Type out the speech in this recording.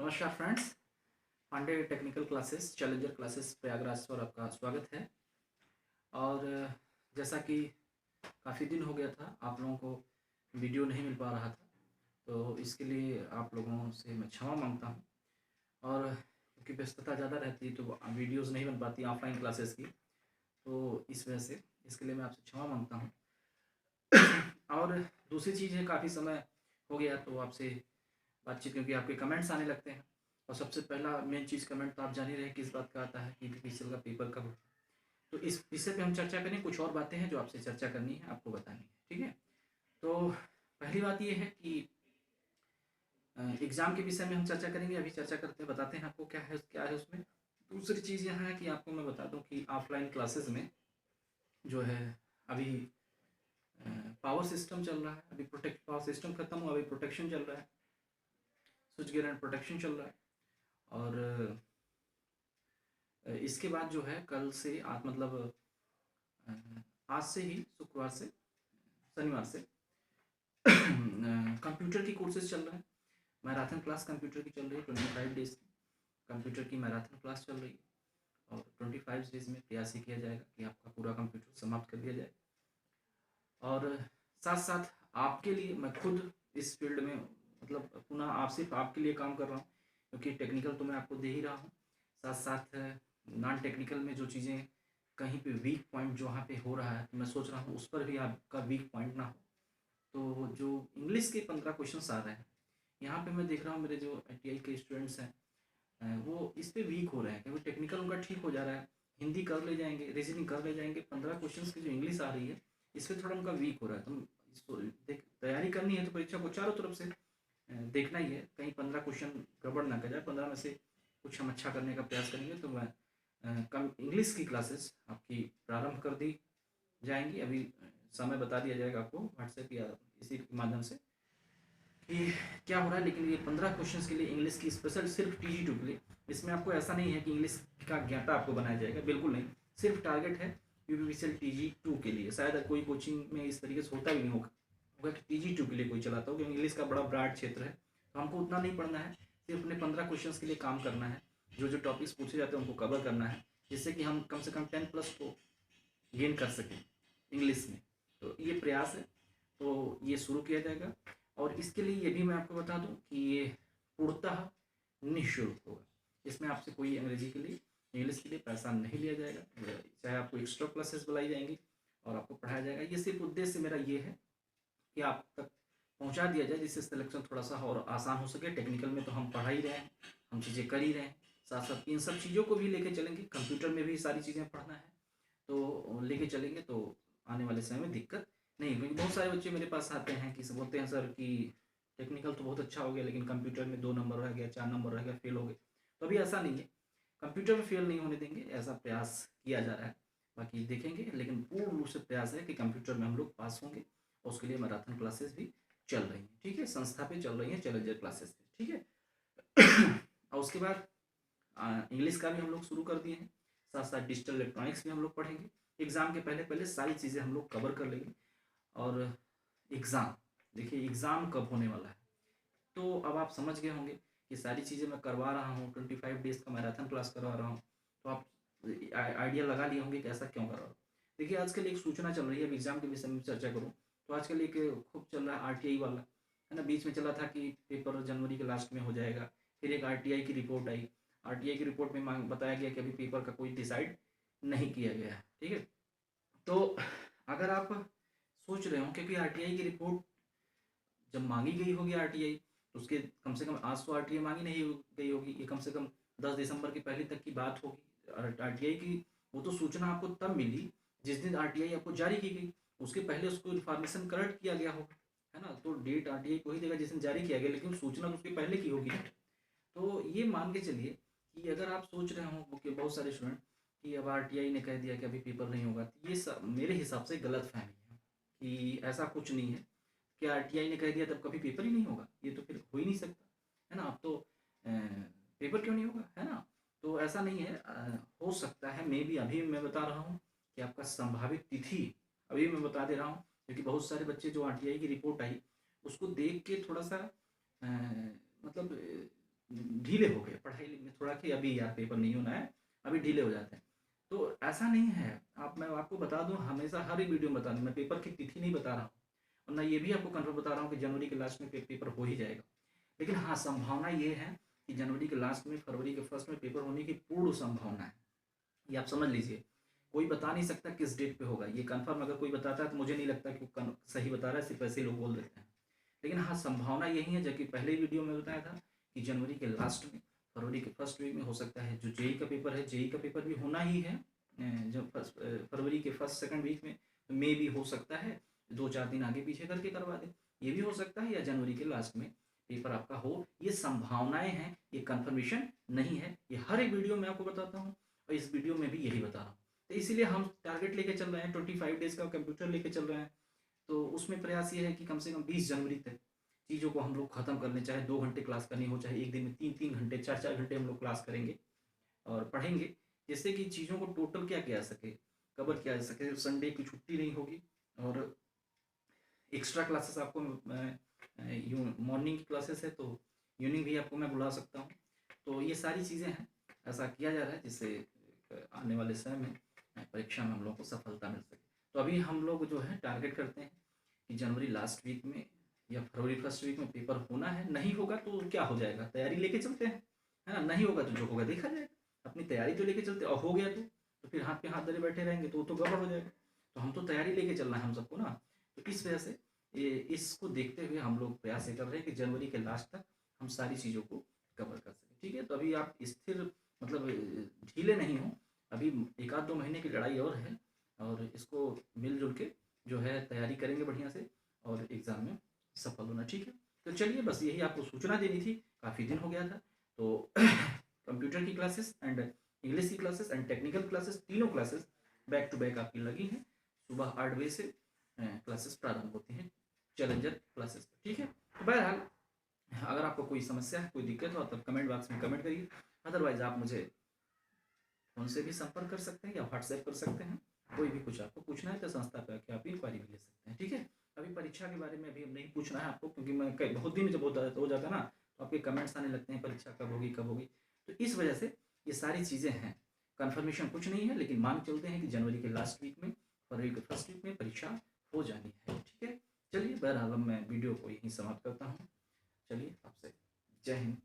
नमस्कार friends. Pandey technical classes challenger classes Prayagraj पर आपका स्वागत है। और जैसा कि काफ़ी दिन हो गया था आप लोगों को वीडियो नहीं मिल पा रहा था, तो इसके लिए आप लोगों से मैं क्षमा मांगता हूं। और क्योंकि व्यस्तता ज़्यादा रहती है तो वीडियोस नहीं बन पाती ऑफलाइन क्लासेस की, तो इस वजह से इसके लिए मैं आपसे क्षमा मांगता हूं। और दूसरी चीज़ है, काफ़ी समय हो गया तो आपसे बातचीत, क्योंकि आपके कमेंट्स आने लगते हैं। और सबसे पहला मेन चीज़ कमेंट तो आप जान ही रहे किस बात का आता है कि पीसीएल का पेपर कब होता है। तो इस विषय पे हम चर्चा करें। कुछ और बातें हैं जो आपसे चर्चा करनी है, आपको बतानी है, ठीक है। तो पहली बात ये है कि एग्ज़ाम के विषय में हम चर्चा करेंगे। अभी चर्चा करते हैं, बताते हैं आपको क्या है उसमें। दूसरी चीज़ यहाँ है कि आपको मैं बता दूँ कि ऑफलाइन क्लासेस में जो है अभी पावर सिस्टम चल रहा है। अभी पावर सिस्टम खत्म हुआ, अभी प्रोटेक्शन चल रहा है, स्विच गियर एंड प्रोटेक्शन चल रहा है। और इसके बाद जो है कल से आप मतलब आज से ही शुक्रवार से शनिवार से कंप्यूटर की कोर्सेज चल रहे हैं। मैराथन क्लास कंप्यूटर की चल रही है। 25 डेज की कंप्यूटर की मैराथन क्लास चल रही है। और 25 डेज में प्रयास ही किया जाएगा कि आपका पूरा कंप्यूटर समाप्त कर दिया जाए। और साथ साथ आपके लिए मैं खुद इस फील्ड में मतलब पुनः आप सिर्फ आपके लिए काम कर रहा हूँ, क्योंकि टेक्निकल तो मैं आपको दे ही रहा हूँ। साथ साथ नॉन टेक्निकल में जो चीज़ें कहीं पे वीक पॉइंट जो वहाँ पे हो रहा है, तो मैं सोच रहा हूँ उस पर भी आपका वीक पॉइंट ना हो। तो जो इंग्लिश के 15 क्वेश्चंस आ रहे हैं यहाँ पे, मैं देख रहा हूँ मेरे जो ITI के स्टूडेंट्स हैं वो इस पे वीक हो रहे हैं, क्योंकि टेक्निकल उनका ठीक हो जा रहा है, हिंदी कर ले जाएंगे, रीजनिंग कर ले जाएंगे। 15 क्वेश्चन की जो इंग्लिश आ रही है इस पर थोड़ा उनका वीक हो रहा है। तो इसको तैयारी करनी है तो परीक्षा को चारों तरफ से देखना ही है, कहीं 15 क्वेश्चन गड़बड़ ना कर जाए। 15 में से कुछ हम अच्छा करने का प्रयास करेंगे। तो मैं कम इंग्लिश की क्लासेस आपकी प्रारंभ कर दी जाएंगी। अभी समय बता दिया जाएगा आपको व्हाट्सएप या इसी के माध्यम से कि क्या हो रहा है। लेकिन ये 15 क्वेश्चंस के लिए इंग्लिश की स्पेशल सिर्फ TG2 के लिए, इसमें आपको ऐसा नहीं है कि इंग्लिश का ज्ञाता आपको बनाया जाएगा, बिल्कुल नहीं। सिर्फ टारगेट है UPPCL TG2 के लिए। शायद कोई कोचिंग में इस तरीके से होता भी नहीं होगा कि TG2 के लिए कोई चलाता हो, क्योंकि इंग्लिश का बड़ा ब्रॉड क्षेत्र है। तो हमको उतना नहीं पढ़ना है, सिर्फ अपने 15 क्वेश्चन के लिए काम करना है। जो जो टॉपिक्स पूछे जाते हैं उनको कवर करना है, जिससे कि हम कम से कम 10+ को गेन कर सकें इंग्लिश में। तो ये प्रयास है, तो ये शुरू किया जाएगा। और इसके लिए ये भी मैं आपको बता दूं कि ये पूर्णतः निःशुल्क होगा। इसमें आपसे कोई अंग्रेजी के लिए, इंग्लिश के लिए पैसा नहीं लिया जाएगा। चाहे आपको एक्स्ट्रा क्लासेस बुलाई जाएंगी और आपको पढ़ाया जाएगा। ये सिर्फ उद्देश्य मेरा ये है कि आप तक पहुंचा दिया जाए, जिससे सिलेक्शन थोड़ा सा और आसान हो सके। टेक्निकल में तो हम पढ़ा ही रहे हैं, हम चीज़ें कर ही रहे हैं। साथ साथ इन सब चीज़ों को भी लेके चलेंगे। कंप्यूटर में भी सारी चीज़ें पढ़ना है तो लेके चलेंगे, तो आने वाले समय में दिक्कत नहीं। क्योंकि बहुत सारे बच्चे मेरे पास आते हैं कि बोलते हैं सर कि टेक्निकल तो बहुत अच्छा हो गया, लेकिन कंप्यूटर में 2 नंबर रह गया, 4 नंबर रह गया, फेल हो गए। तो अभी ऐसा नहीं है, कंप्यूटर में फेल नहीं होने देंगे, ऐसा प्रयास किया जा रहा है। बाकी देखेंगे, लेकिन पूर्ण रूप से प्रयास है कि कंप्यूटर में हम लोग पास होंगे। और उसके लिए मैराथन क्लासेस भी चल रही हैं, ठीक है, संस्था पे चल रही हैं, चैलेंजर क्लासेस पे, ठीक है। और उसके बाद इंग्लिश का भी हम लोग शुरू कर दिए हैं। साथ साथ डिजिटल इलेक्ट्रॉनिक्स भी हम लोग पढ़ेंगे। एग्ज़ाम के पहले पहले सारी चीज़ें हम लोग कवर कर लेंगे। और एग्ज़ाम, देखिए एग्ज़ाम कब होने वाला है, तो अब आप समझ गए होंगे कि सारी चीज़ें मैं करवा रहा हूँ। 25 डेज़ का मैराथन क्लास करवा रहा हूँ, तो आप आइडिया लगा लिए होंगे कि ऐसा क्यों कर रहा हूँ। देखिए आजकल एक सूचना चल रही है, अब एग्ज़ाम के विषय में चर्चा करूँ तो आजकल एक खूब चल रहा है RTI वाला, है ना। बीच में चला था कि पेपर जनवरी के लास्ट में हो जाएगा। फिर एक RTI की रिपोर्ट आई। RTI की रिपोर्ट में बताया गया कि अभी पेपर का कोई डिसाइड नहीं किया गया है, ठीक है। तो अगर आप सोच रहे हो, क्योंकि RTI की रिपोर्ट जब मांगी गई होगी RTI, तो उसके कम से कम आज तो RTI मांगी नहीं गई होगी, ये कम से कम 10 दिसंबर की पहले तक की बात होगी। और RTI की वो तो सूचना आपको तब मिली जिस दिन RTI आपको जारी की गई। उसके पहले उसको इन्फॉर्मेशन करेक्ट किया गया होगा, है ना। तो डेट RTI को ही देगा जिस दिन जारी किया गया, लेकिन सूचना तो उसके पहले की होगी ना। तो ये मान के चलिए कि अगर आप सोच रहे हो कि बहुत सारे स्टूडेंट कि अब RTI ने कह दिया कि अभी पेपर नहीं होगा, तो ये सब मेरे हिसाब से गलत फहमी है कि ऐसा कुछ नहीं है कि RTI ने कह दिया तब कभी पेपर ही नहीं होगा। ये तो फिर हो ही नहीं सकता, है ना। अब तो पेपर क्यों नहीं होगा, है ना। तो ऐसा नहीं है, हो सकता है मे बी। अभी मैं बता रहा हूँ कि आपका संभावित तिथि अभी मैं बता दे रहा हूँ, क्योंकि बहुत सारे बच्चे जो RTI की रिपोर्ट आई उसको देख के थोड़ा सा मतलब ढीले हो गए पढ़ाई में थोड़ा कि अभी यार पेपर नहीं होना है, अभी ढीले हो जाते हैं। तो ऐसा नहीं है, मैं आपको बता दूं, हमेशा हर एक वीडियो में बता दूं, मैं पेपर की तिथि नहीं बता रहा हूँ और ना ये भी आपको कन्फर्म बता रहा हूँ कि जनवरी के लास्ट में पेपर हो ही जाएगा। लेकिन हाँ, संभावना ये है कि जनवरी के लास्ट में, फरवरी के फर्स्ट में पेपर होने की पूर्ण संभावना है। ये आप समझ लीजिए, कोई बता नहीं सकता किस डेट पे होगा, ये कन्फर्म अगर कोई बताता है तो मुझे नहीं लगता कि वो सही बता रहा है, सिर्फ ऐसे लोग बोल देते हैं। लेकिन हाँ, संभावना यही है, जबकि पहले वीडियो में बताया था कि जनवरी के लास्ट में, फरवरी के फर्स्ट वीक में हो सकता है। जो जेई का पेपर है, जेई का पेपर भी होना ही है जब फरवरी के फर्स्ट सेकंड वीक में, मे भी हो सकता है 2-4 दिन आगे पीछे करके करवा दे, ये भी हो सकता है, या जनवरी के लास्ट में पेपर आपका हो। ये संभावनाएं हैं, ये कंफर्मेशन नहीं है। ये हर एक वीडियो में आपको बताता हूँ और इस वीडियो में भी यही बता रहा हूँ। तो इसीलिए हम टारगेट लेके चल रहे हैं, 25 डेज का कंप्यूटर लेके चल रहे हैं। तो उसमें प्रयास ये है कि कम से कम 20 जनवरी तक चीज़ों को हम लोग ख़त्म कर लें। चाहे 2 घंटे क्लास करनी हो, चाहे एक दिन में 3-3 घंटे, 4-4 घंटे हम लोग क्लास करेंगे और पढ़ेंगे, जिससे कि चीज़ों को टोटल क्या किया जा सके, कवर किया जा सके। संडे की छुट्टी नहीं होगी और एक्स्ट्रा क्लासेस आपको मॉर्निंग की क्लासेस है तो इवनिंग भी आपको मैं बुला सकता हूँ। तो ये सारी चीज़ें हैं, ऐसा किया जा रहा है जिससे आने वाले समय में परीक्षा में हम लोग को सफलता मिल सके। तो अभी हम लोग जो है टारगेट करते हैं कि जनवरी लास्ट वीक में या फरवरी फर्स्ट वीक में पेपर होना है। नहीं होगा तो क्या हो जाएगा, तैयारी लेके चलते हैं, है ना। नहीं होगा तो जो होगा देखा जाएगा, अपनी तैयारी तो लेके चलते, और हो गया तो फिर हाथ पे हाथ धरे बैठे रहेंगे तो वो तो गड़बड़ हो जाएगा। तो हम तो तैयारी लेके चलना है हम सबको ना। तो इस वजह से इसको देखते हुए हम लोग प्रयास ये कर रहे हैं कि जनवरी के लास्ट तक हम सारी चीज़ों को कवर कर सकें। ठीक है, तो अभी आप स्थिर मतलब ढीले नहीं हो, अभी 1-2 महीने की लड़ाई और है और इसको मिलजुल के जो है तैयारी करेंगे बढ़िया से और एग्ज़ाम में सफल होना। ठीक है, तो चलिए बस यही आपको सूचना देनी थी, काफ़ी दिन हो गया था। तो कंप्यूटर की क्लासेस एंड इंग्लिश की क्लासेस एंड टेक्निकल क्लासेस, तीनों क्लासेस बैक टू बैक आपकी लगी हैं। सुबह 8 बजे से क्लासेस प्रारंभ होती हैं चैलेंजर क्लासेस। ठीक है, तो बहरहाल अगर आपको कोई समस्या है, कोई दिक्कत हो, तब कमेंट बॉक्स में कमेंट करिए। अदरवाइज़ आप मुझे फ़ोन से भी संपर्क कर सकते हैं या व्हाट्सएप कर सकते हैं। कोई भी कुछ आपको पूछना है तो संस्था पे आके आप इंक्वायरी भी ले सकते हैं। ठीक है, अभी परीक्षा के बारे में अभी नहीं पूछना है आपको, क्योंकि मैं बहुत दिन जब हो जाता है ना तो आपके कमेंट्स आने लगते हैं परीक्षा कब होगी कब होगी। तो इस वजह से ये सारी चीज़ें हैं, कन्फर्मेशन कुछ नहीं है, लेकिन मान चलते हैं कि जनवरी के लास्ट वीक में, फरवरी के फर्स्ट वीक में परीक्षा हो जानी है। ठीक है, चलिए बहरहाल मैं वीडियो को यहीं समाप्त करता हूँ। चलिए, आपसे जय हिंद।